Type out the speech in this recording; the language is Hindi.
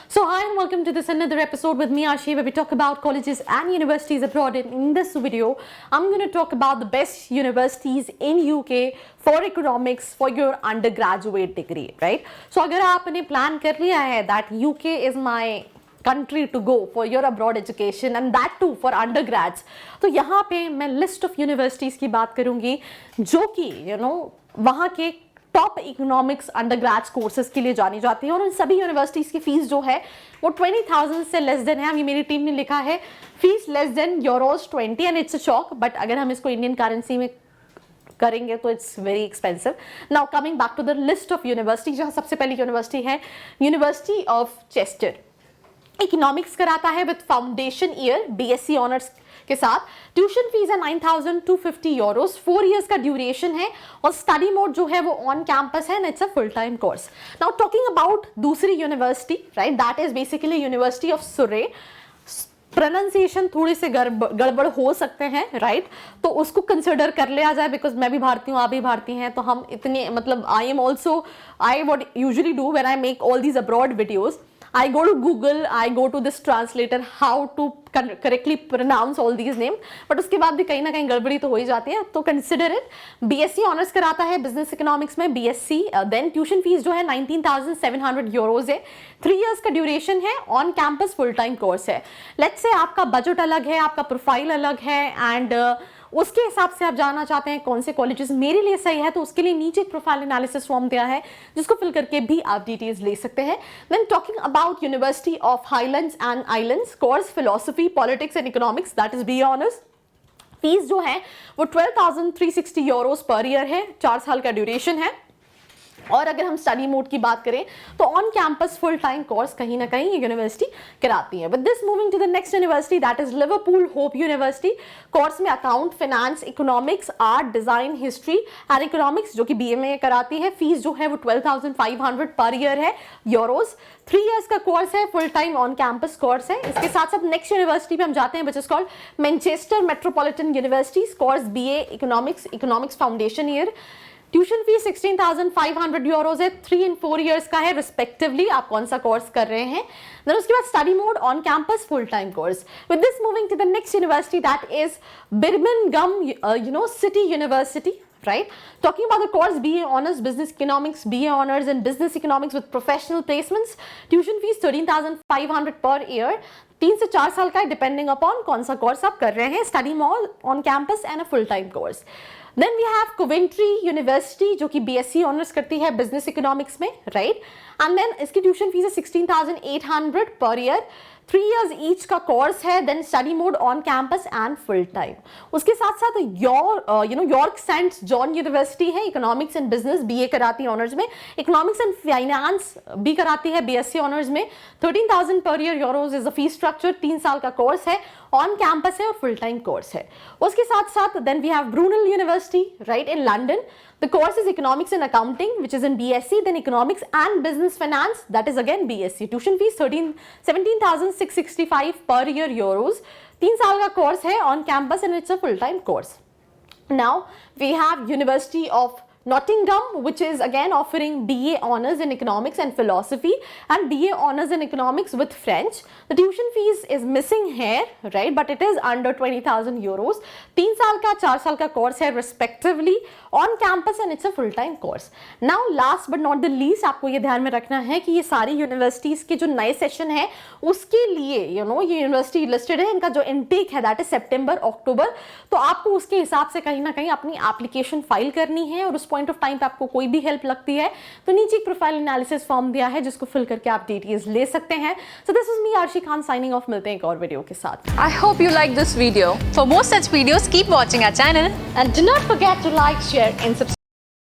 So hi and welcome to this another episode with me Ashi, where we talk about colleges and universities abroad. And in this video I'm going to talk about the best universities in UK for economics for your undergraduate degree, right? So अगर आपने plan कर लिया है that UK is my country to go for your abroad education and that too for undergrads, तो यहाँ पे मैं list of universities की बात करूँगी जो कि वहाँ के टॉप इकोनॉमिक्स अंडरग्रेड कोर्सेज के लिए जानी जाती है और उन सभी यूनिवर्सिटीज़ की फीस जो है वो 20,000 से लेस देन है। अभी मेरी टीम ने लिखा है fees less than €20 and it's a shock, but अगर हम इसको इंडियन करेंसी में करेंगे तो it's very expensive. Now coming back to the list of university, जहाँ सबसे पहली यूनिवर्सिटी है यूनिवर्सिटी ऑफ चेस्टर। इकोनॉमिक्स कराता है with foundation year BSc honours के साथ। ट्यूशन फीस है €9,250, 4 इयर्स का ड्यूरेशन है और स्टडी मोड जो है वो ऑन कैंपस है, it's a full time course. Now talking about दूसरी university, right, that is basically university of Surrey. Pronunciation थोड़े से गड़बड़ हो सकते हैं, राइट, तो उसको कंसिडर कर लिया जाए बिकॉज मैं भी भारतीय हूँ, आप भी भारतीय हैं, तो हम इतने I am also I what usually do when I make all these abroad videos, I go to Google, I go to this translator how to correctly pronounce all these names, but उसके बाद भी कहीं ना कहीं गड़बड़ी तो हो ही जाती है, तो consider it। BSc ऑनर्स कराता है बिजनेस इकोनॉमिक्स में BSc, देन ट्यूशन फीस जो है €19,700 है, 3 इयर्स का ड्यूरेशन है, on campus full time course है। लेट्स से आपका बजट अलग है, आपका प्रोफाइल अलग है एंड उसके हिसाब से आप जानना चाहते हैं कौन से कॉलेजेस मेरे लिए सही है, तो उसके लिए नीचे एक प्रोफाइल एनालिसिस फॉर्म दिया है जिसको फिल करके भी आप डिटेल्स ले सकते हैं। Then talking about University of Highlands and Islands, course philosophy politics and economics, that is BA honours. Fees जो है वो €12,360 पर ईयर है, 4 साल का ड्यूरेशन है। और अगर हम स्टडी मोड की बात करें तो on campus full time course कहीं ना कहीं ये यूनिवर्सिटी कराती है। With this moving to the next university, that is Liverpool Hope University. Course में account, finance, economics, art, design, history and economics जो कि BA में कराती है। फीस जो है वो 12,500 पर ईयर है, यूरोज। 3 इयर्स का कोर्स है, full time on campus course है। इसके साथ साथ नेक्स्ट यूनिवर्सिटी पे हम जाते हैं, which is called Manchester metropolitan university. Course BA economics foundation year. Tuition fees €16,500 है, 3 and 4 इयर्स का है रिस्पेक्टिवली, आप कौन सा कोर्स कर रहे हैं। देन उसके बाद study mode on campus full time course. With this moving to the next university, that is Birmingham City University, right? Talking about the course BA honors business economics, BA honors in business economics with professional placements. Tuition fees 13,500 per year, 3 से 4 साल का है, डिपेंडिंग अपॉन कौन सा कोर्स आप कर रहे हैं। Study mode on campus and a full time course. Then we have Coventry University जो कि BSc ऑनर्स करती है बिजनेस इकोनॉमिक्स में, राइट, एंड देन इसकी ट्यूशन फीस है 16,800 पर ईयर, 3 इयर्स ईच का कोर्स है। Then study mode on campus and full time. उसके साथ साथ यॉर्क सेंट जॉन यूनिवर्सिटी है, इकोनॉमिक्स एंड बिजनेस BA कराती है ऑनर्स में, इकोनॉमिक्स एंड फाइनेंस भी कराती है BSc ऑनर्स में। 13,000 per year euros is the fees structure, 3 साल का कोर्स है, ऑन कैंपस है और फुल टाइम कोर्स है। उसके साथ साथ then we have Brunel University, right, in London. The course is economics and accounting, which is in BSc, then economics and business finance, that is again BSc. Tuition fees 17,665 per year euros. 3 साल का कोर्स है on campus and it's a full time course. Now we have University of Nottingham, which is again offering BA honors in economics and philosophy and BA honors in economics with French. The tuition fees is missing here, right, but it is under €20,000. 3 साल का 4 साल का कोर्स है respectively on campus and it's a full time course. Now last but not the least, आपको ये ध्यान में रखना है कि ये सारी यूनिवर्सिटीज के जो नए सेशन है उसके लिए ये यूनिवर्सिटी लिस्टेड है, इनका जो इनटेक है दैट इज सितंबर अक्टूबर, तो आपको उसके हिसाब से कहीं ना कहीं अपनी एप्लीकेशन फाइल करनी है और उस पॉइंट ऑफ टाइम पे आपको कोई भी हेल्प लगती है तो नीचे एक प्रोफाइल एनालिसिस फॉर्म दिया है जिसको फिल करके आप डिटेल्स ले सकते हैं। So this is me Arshi Khan signing off, मिलते हैं एक और वीडियो के साथ। I hope you like this video. For more such videos, keep watching our channel And do not forget to like, share and subscribe.